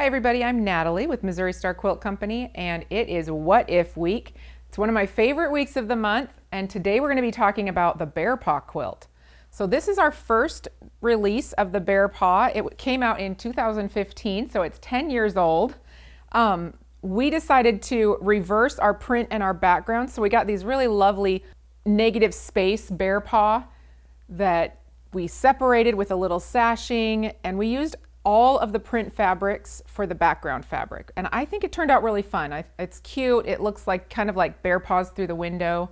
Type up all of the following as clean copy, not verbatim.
Hi everybody, I'm Natalie with Missouri Star Quilt Company, and it is What If Week. It's one of my favorite weeks of the month, and today we're going to be talking about the Bear Paw quilt. So this is our first release of the Bear Paw. It came out in 2015, so it's 10 years old. We decided to reverse our print and our background, so we got these really lovely negative space Bear Paw that we separated with a little sashing, and we used all of the print fabrics for the background fabric. And I think it turned out really fun. It's cute. It looks like kind of like bear paws through the window.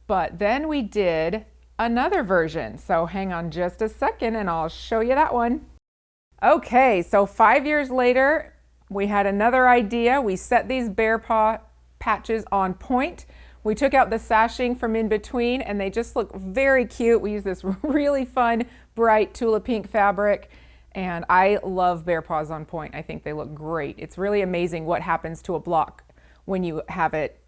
But then we did another version. So hang on just a second and I'll show you that one. Okay, so 5 years later, we had another idea. We set these bear paw patches on point. We took out the sashing from in between and they just look very cute. We use this really fun, bright Tula Pink fabric. And I love bear paws on point. I think they look great. It's really amazing what happens to a block when you have it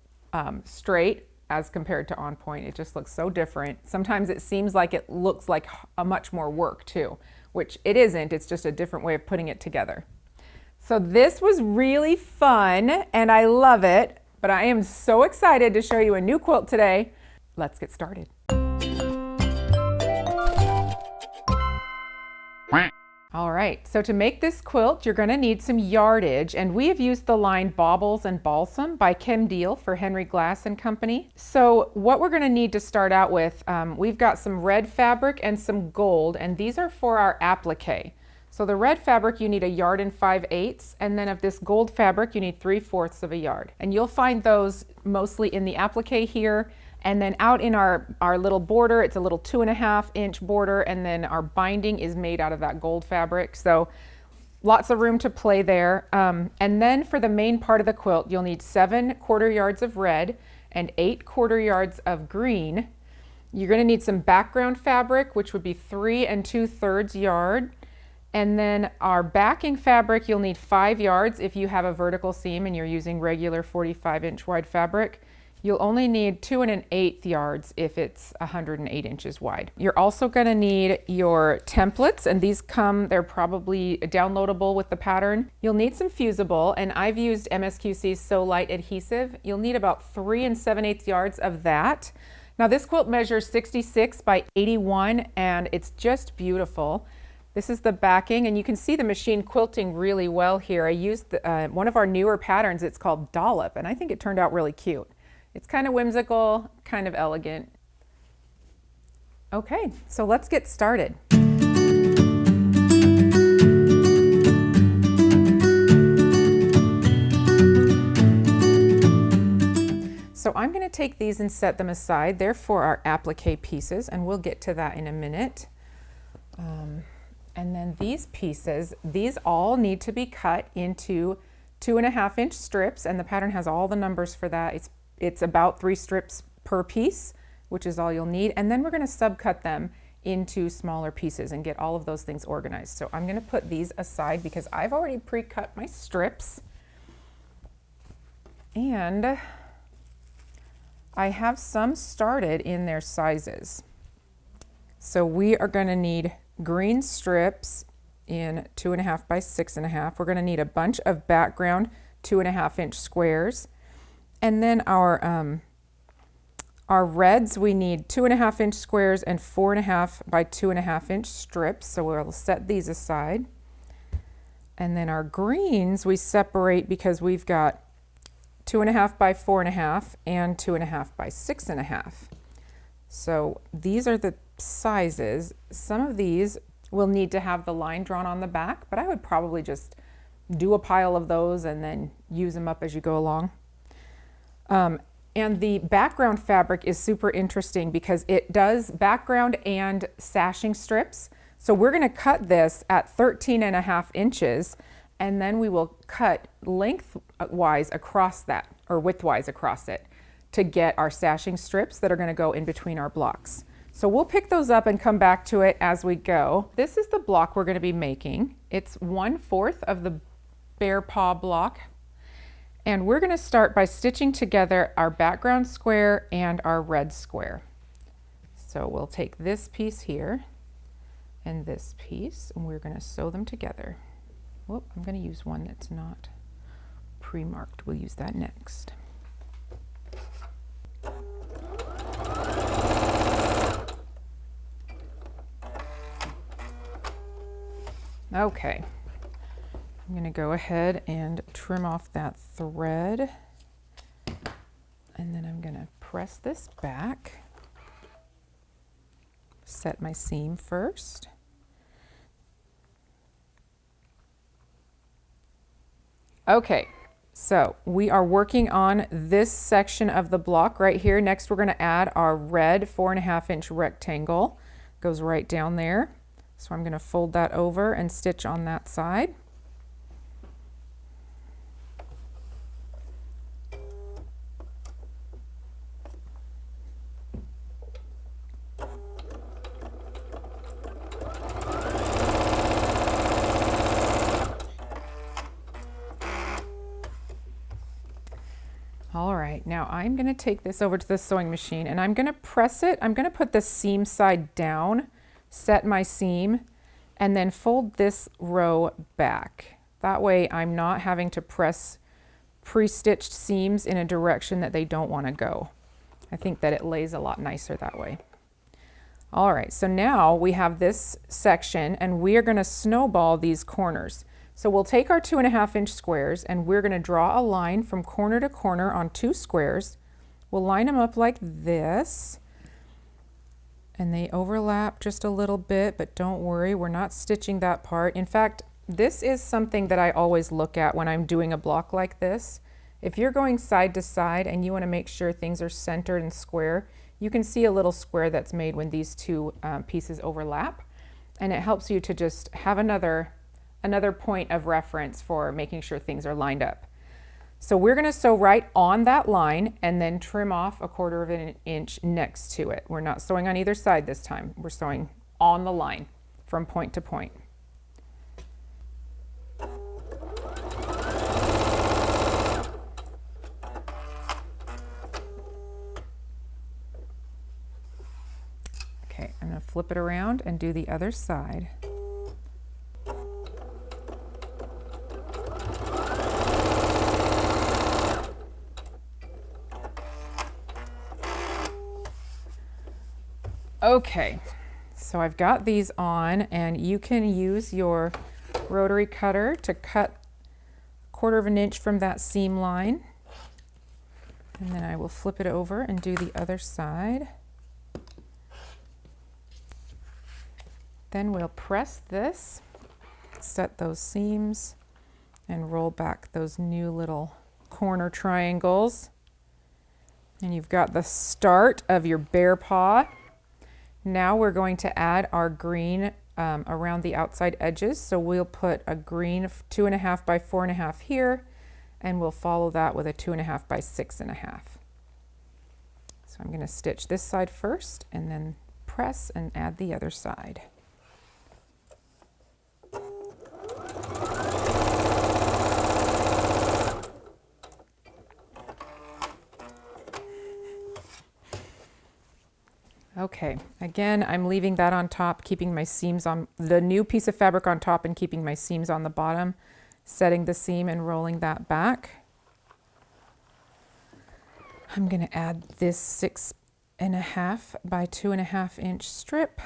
straight as compared to on point. It just looks so different. Sometimes it seems like it looks like a much more work too, which it isn't. It's just a different way of putting it together. So this was really fun and I love it, but I am so excited to show you a new quilt today. Let's get started. All right, so to make this quilt, you're going to need some yardage, and we have used the line Baubles and Balsam by Kim Diehl for Henry Glass and Company. So what we're going to need to start out with, we've got some red fabric and some gold, and these are for our applique. So the red fabric, you need 1 5/8 yards, and then of this gold fabric, you need 3/4 of a yard. And you'll find those mostly in the applique here. And then out in our little border, it's a little 2.5-inch border, and then our binding is made out of that gold fabric. So lots of room to play there. And then for the main part of the quilt, you'll need 7 1/4 yards of red and 8 1/4 yards of green. You're gonna need some background fabric, which would be 3 2/3 yards. And then our backing fabric, you'll need 5 yards if you have a vertical seam and you're using regular 45-inch wide fabric. You'll only need 2 1/8 yards if it's 108 inches wide. You're also gonna need your templates, and these they're probably downloadable with the pattern. You'll need some fusible, and I've used MSQC's So Light adhesive. You'll need about 3 7/8 yards of that. Now this quilt measures 66 by 81, and it's just beautiful. This is the backing, and you can see the machine quilting really well here. I used one of our newer patterns. It's called Dollop, and I think it turned out really cute. It's kind of whimsical, kind of elegant. Okay, so let's get started. So I'm going to take these and set them aside. They're for our applique pieces, and we'll get to that in a minute. And then these pieces, these all need to be cut into 2.5-inch strips, and the pattern has all the numbers for that. It's about 3 strips per piece, which is all you'll need. And then we're going to subcut them into smaller pieces and get all of those things organized. So I'm going to put these aside because I've already pre-cut my strips. And I have some started in their sizes. So we are going to need green strips in 2.5 by 6.5. We're going to need a bunch of background 2.5-inch squares. And then our reds, we need 2.5-inch squares and 4.5 by 2.5-inch strips. So we'll set these aside. And then our greens, we separate because we've got 2.5 by 4.5 and 2.5 by 6.5. So these are the sizes. Some of these will need to have the line drawn on the back, but I would probably just do a pile of those and then use them up as you go along. And the background fabric is super interesting because it does background and sashing strips. So we're going to cut this at 13.5 inches, and then we will cut lengthwise across that, or widthwise across it, to get our sashing strips that are going to go in between our blocks. So we'll pick those up and come back to it as we go. This is the block we're going to be making. It's 1/4 of the Bear Paw block. And we're going to start by stitching together our background square and our red square. So we'll take this piece here and this piece, and we're going to sew them together. Whoop, I'm going to use one that's not pre-marked. We'll use that next. Okay, I'm going to go ahead and trim off that thread, and then I'm going to press this back, set my seam first. Okay, so we are working on this section of the block right here. Next, we're going to add our red 4.5-inch rectangle. Goes right down there. So I'm going to fold that over and stitch on that side. All right, now I'm going to take this over to the sewing machine and I'm going to press it. I'm going to put the seam side down, set my seam, and then fold this row back. That way I'm not having to press pre-stitched seams in a direction that they don't want to go. I think that it lays a lot nicer that way. All right, so now we have this section and we are going to snowball these corners. So we'll take our 2.5-inch squares and we're going to draw a line from corner to corner on 2 squares. We'll line them up like this, and they overlap just a little bit, but don't worry, we're not stitching that part. In fact, this is something that I always look at when I'm doing a block like this. If you're going side to side and you want to make sure things are centered and square, you can see a little square that's made when these two pieces overlap, and it helps you to just have another point of reference for making sure things are lined up. So we're going to sew right on that line and then trim off 1/4 of an inch next to it. We're not sewing on either side this time. We're sewing on the line from point to point. Okay, I'm going to flip it around and do the other side. Okay, so I've got these on, and you can use your rotary cutter to cut 1/4 of an inch from that seam line. And then I will flip it over and do the other side. Then we'll press this, set those seams, and roll back those new little corner triangles. And you've got the start of your bear paw. Now we're going to add our green around the outside edges. So we'll put a green 2.5 by 4.5 here, and we'll follow that with a 2.5 by 6.5. So I'm going to stitch this side first and then press and add the other side. Okay, again, I'm leaving that on top, keeping my seams on the new piece of fabric on top and keeping my seams on the bottom, setting the seam and rolling that back. I'm going to add this 6.5 by 2.5 inch strip.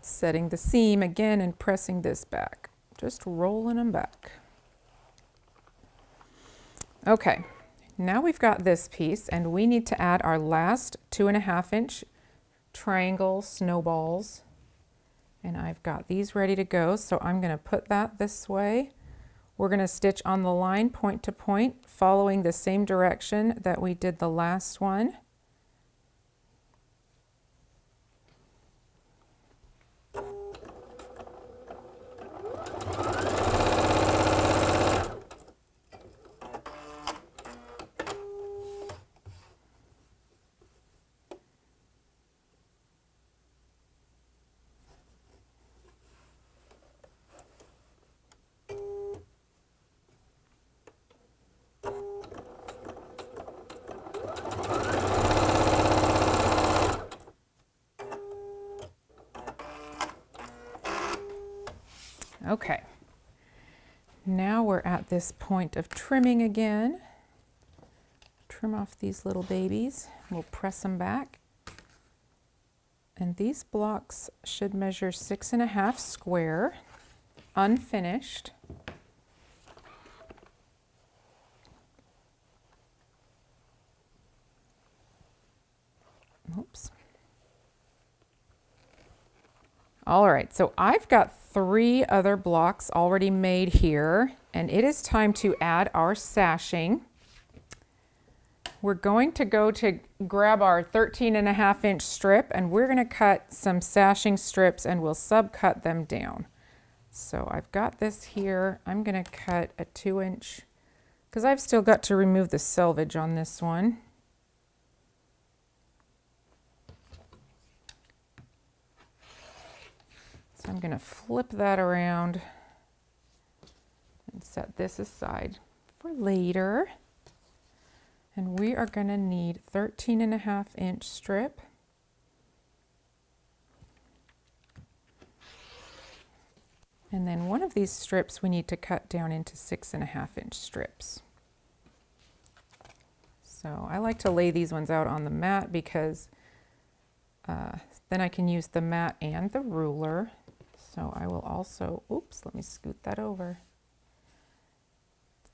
Setting the seam again and pressing this back, just rolling them back. Okay, now we've got this piece and we need to add our last 2.5 inch triangle snowballs. And I've got these ready to go, so I'm going to put that this way. We're going to stitch on the line point to point, following the same direction that we did the last one. Okay. Now we're at this point of trimming again. Trim off these little babies. We'll press them back. And these blocks should measure 6.5 square, unfinished. Oops. All right, so I've got 3 other blocks already made here, and it is time to add our sashing. We're going to go to grab our 13.5-inch strip, and we're going to cut some sashing strips, and we'll subcut them down. So I've got this here. I'm going to cut a 2-inch because I've still got to remove the selvage on this one. So I'm going to flip that around and set this aside for later. And we are going to need 13.5-inch strip. And then one of these strips we need to cut down into 6.5-inch strips. So I like to lay these ones out on the mat because then I can use the mat and the ruler. So I will also, oops, let me scoot that over.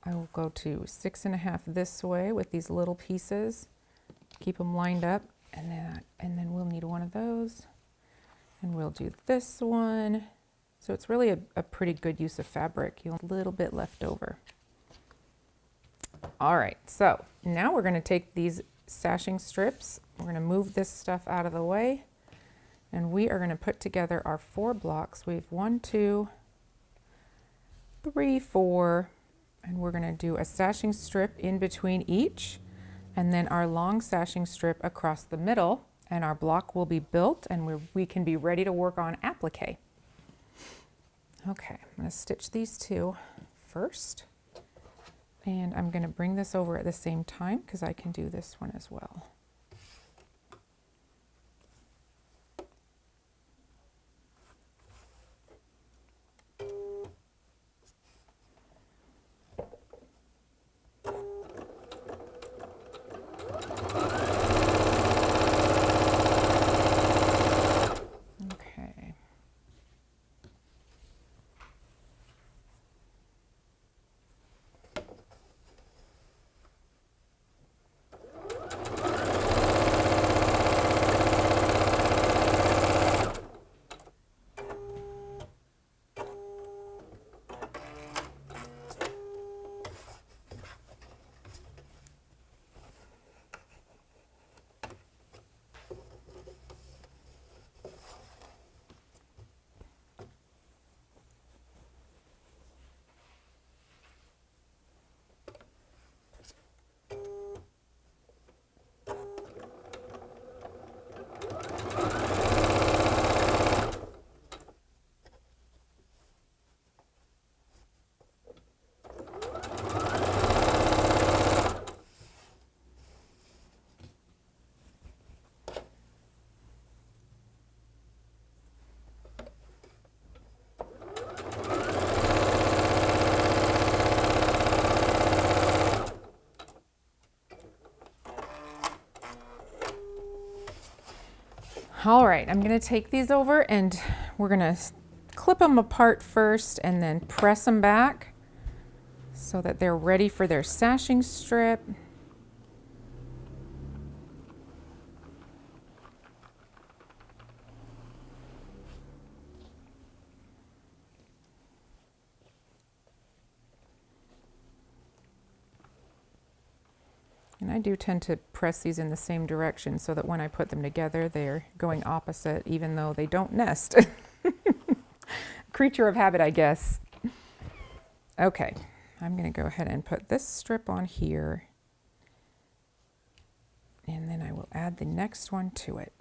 I will go to 6.5 this way with these little pieces, keep them lined up, and then we'll need one of those. And we'll do this one. So it's really a pretty good use of fabric. You'll have a little bit left over. All right, so now we're going to take these sashing strips. We're going to move this stuff out of the way. And we are going to put together our 4 blocks. We have 1, 2, 3, 4, and we're going to do a sashing strip in between each, and then our long sashing strip across the middle, and our block will be built, and we can be ready to work on applique. Okay, I'm going to stitch these 2 first, and I'm going to bring this over at the same time because I can do this one as well. All right, I'm going to take these over and we're going to clip them apart first and then press them back so that they're ready for their sashing strip. And I do tend to press these in the same direction so that when I put them together, they're going opposite, even though they don't nest. Creature of habit, I guess. Okay, I'm going to go ahead and put this strip on here. And then I will add the next one to it.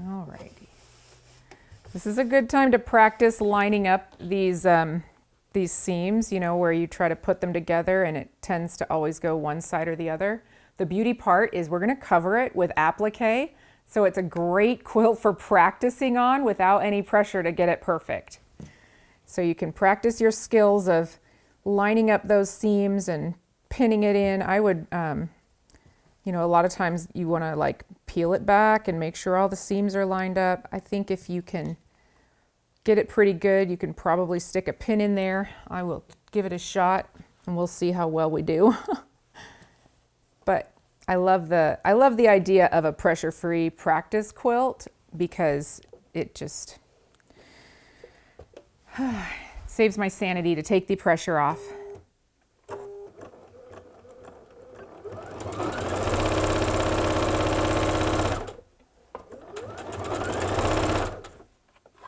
All This is a good time to practice lining up these seams, you know, where you try to put them together and it tends to always go one side or the other. The beauty part is we're going to cover it with applique, so it's a great quilt for practicing on without any pressure to get it perfect. So you can practice your skills of lining up those seams and pinning it in. I would, you know, a lot of times you want to like peel it back and make sure all the seams are lined up. I think if you can get it pretty good, you can probably stick a pin in there. I will give it a shot and we'll see how well we do. But I love the idea of a pressure-free practice quilt because it just saves my sanity to take the pressure off.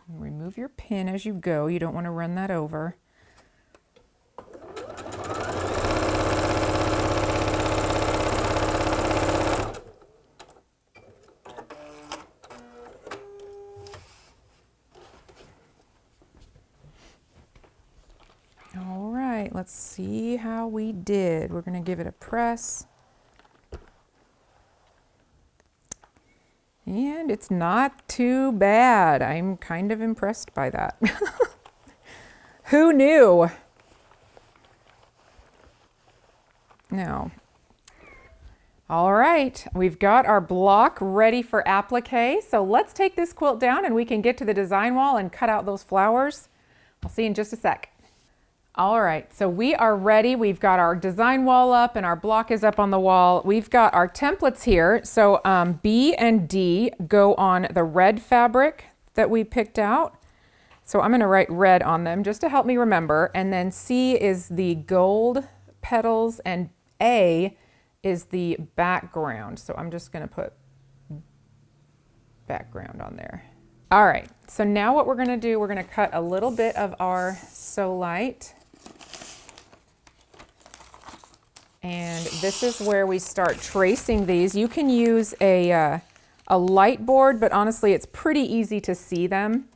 Remove your pin as you go. You don't want to run that over. All right, let's see how we did. We're going to give it a press. And it's not too bad. I'm kind of impressed by that. Who knew? Now, all right, we've got our block ready for applique. So let's take this quilt down and we can get to the design wall and cut out those flowers. I'll see you in just a sec. All right, so we are ready. We've got our design wall up and our block is up on the wall. We've got our templates here. So B and D go on the red fabric that we picked out. So I'm gonna write red on them just to help me remember. And then C is the gold petals and A is the background. So I'm just gonna put background on there. All right, so now what we're gonna do, we're gonna cut a little bit of our So Light. And this is where we start tracing these. You can use a light board, but honestly, it's pretty easy to see them.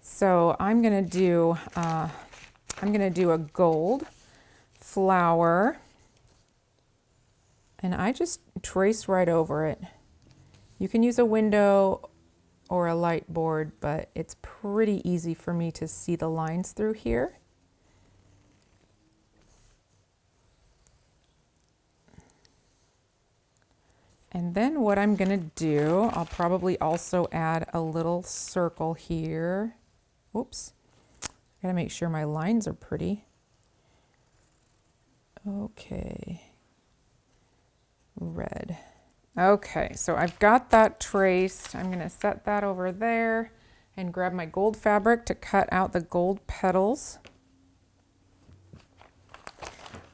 So I'm gonna do a gold flower, and I just trace right over it. You can use a window or a light board, but it's pretty easy for me to see the lines through here. And then what I'm gonna do, I'll probably also add a little circle here. Whoops, I gotta make sure my lines are pretty. Okay, red. Okay, so I've got that traced. I'm gonna set that over there and grab my gold fabric to cut out the gold petals.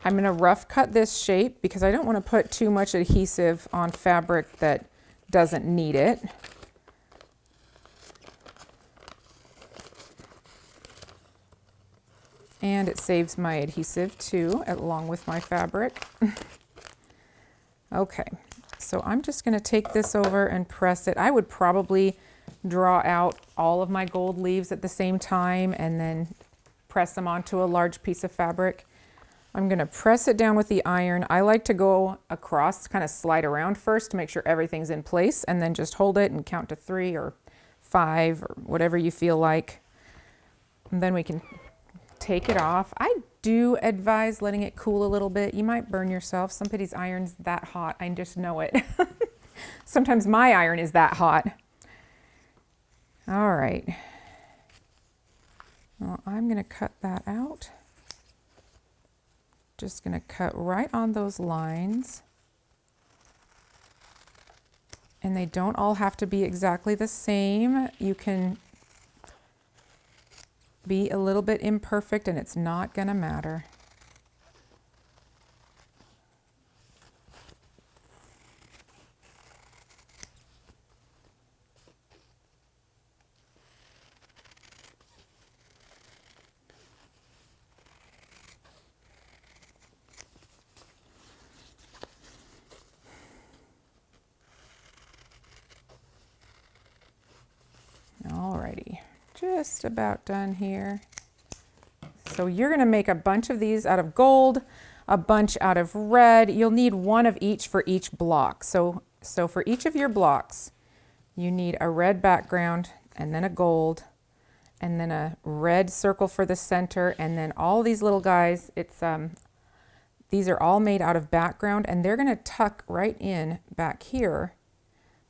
I'm gonna rough cut this shape because I don't wanna put too much adhesive on fabric that doesn't need it. And it saves my adhesive too, along with my fabric. Okay, so I'm just gonna take this over and press it. I would probably draw out all of my gold leaves at the same time and then press them onto a large piece of fabric. I'm gonna press it down with the iron. I like to go across, kind of slide around first to make sure everything's in place, and then just hold it and count to 3 or 5 or whatever you feel like. And then we can take it off. I do advise letting it cool a little bit. You might burn yourself. Somebody's iron's that hot. I just know it. Sometimes my iron is that hot. All right. Well, I'm gonna cut that out. Just gonna cut right on those lines. And they don't all have to be exactly the same. You can be a little bit imperfect and it's not gonna matter. just about done here. So you're gonna make a bunch of these out of gold, a bunch out of red. You'll need one of each for each block. So for each of your blocks, you need a red background and then a gold and then a red circle for the center, and then all these little guys, these are all made out of background, and they're gonna tuck right in back here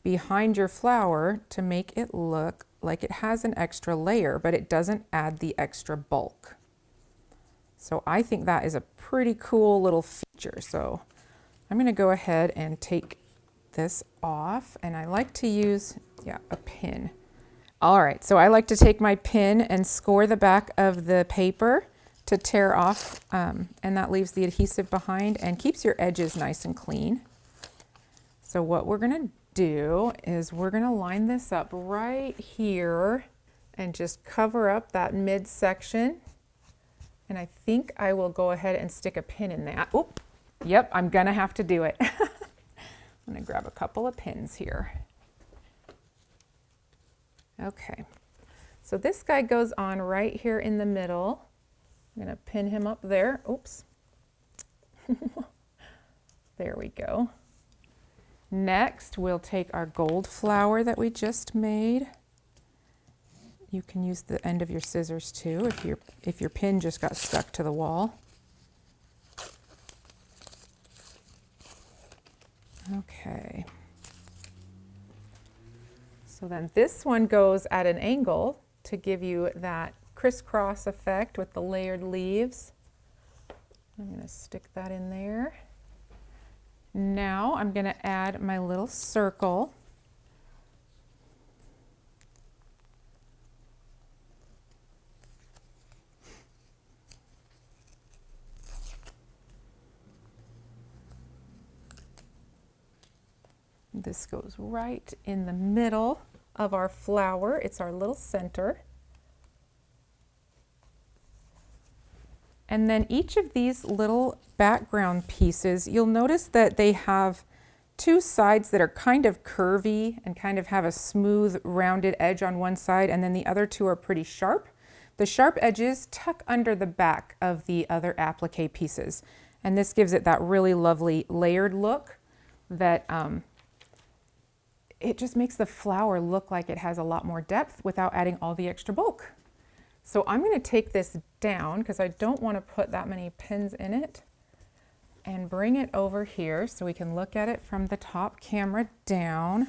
behind your flower to make it look like it has an extra layer, but it doesn't add the extra bulk. So I think that is a pretty cool little feature. So I'm gonna go ahead and take this off, and I like to use, a pin. All right, so I like to take my pin and score the back of the paper to tear off, and that leaves the adhesive behind and keeps your edges nice and clean. So what we're gonna do is we're gonna line this up right here and just cover up that midsection. And I think I will go ahead and stick a pin in that. Oop, yep, I'm gonna have to do it. I'm gonna grab a couple of pins here. Okay, so this guy goes on right here in the middle. I'm gonna pin him up there. Oops. There we go. Next, we'll take our gold flower that we just made. You can use the end of your scissors too if your pin just got stuck to the wall. Okay. So then this one goes at an angle to give you that crisscross effect with the layered leaves. I'm going to stick that in there. Now I'm going to add my little circle. This goes right in the middle of our flower. It's our little center. And then each of these little background pieces, you'll notice that they have two sides that are kind of curvy and kind of have a smooth rounded edge on one side, and then the other two are pretty sharp. The sharp edges tuck under the back of the other applique pieces, and this gives it that really lovely layered look that it just makes the flower look like it has a lot more depth without adding all the extra bulk. So I'm going to take this down because I don't want to put that many pins in it, and bring it over here so we can look at it from the top camera down.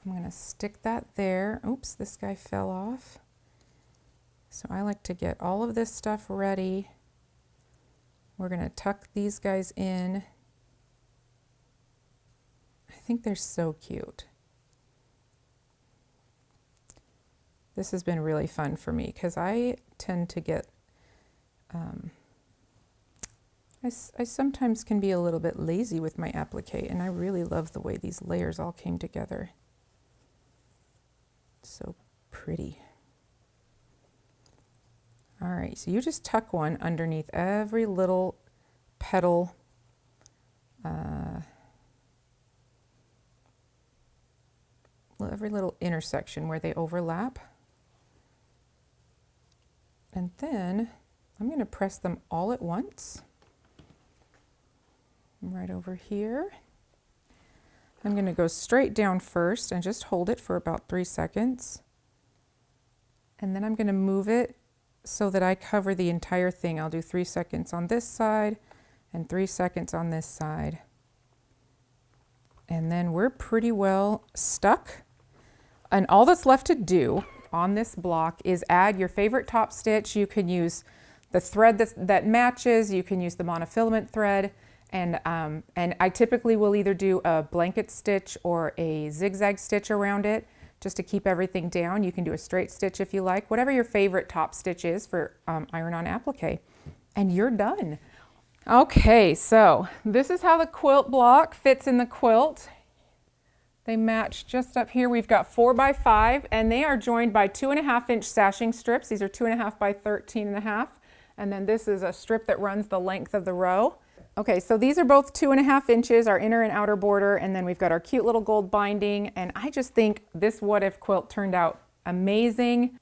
I'm going to stick that there. Oops, this guy fell off. So I like to get all of this stuff ready. We're going to tuck these guys in. I think they're so cute. This has been really fun for me because I tend to get, I sometimes can be a little bit lazy with my applique, and I really love the way these layers all came together. So pretty. All right, so you just tuck one underneath every little petal, every little intersection where they overlap. And then I'm going to press them all at once. Right over here. I'm going to go straight down first and just hold it for about 3 seconds. And then I'm going to move it so that I cover the entire thing. I'll do 3 seconds on this side and 3 seconds on this side. And then we're pretty well stuck. And all that's left to do on this block is add your favorite top stitch. You can use the thread that matches. You can use the monofilament thread. And I typically will either do a blanket stitch or a zigzag stitch around it just to keep everything down. You can do a straight stitch if you like, whatever your favorite top stitch is for iron-on applique. And you're done. Okay, so this is how the quilt block fits in the quilt. They match just up here. We've got 4 by 5, and they are joined by 2.5-inch sashing strips. These are 2.5 by 13.5. And then this is a strip that runs the length of the row. Okay, so these are both 2.5 inches, our inner and outer border, and then we've got our cute little gold binding. And I just think this what if quilt turned out amazing.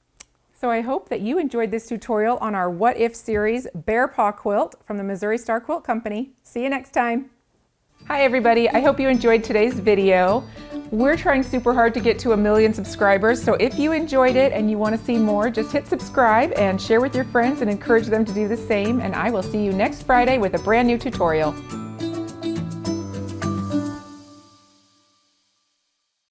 So I hope that you enjoyed this tutorial on our What If series, Bear Paw Quilt from the Missouri Star Quilt Company. See you next time. Hi everybody, I hope you enjoyed today's video. We're trying super hard to get to 1 million subscribers, so if you enjoyed it and you want to see more, just hit subscribe and share with your friends and encourage them to do the same, and I will see you next Friday with a brand new tutorial.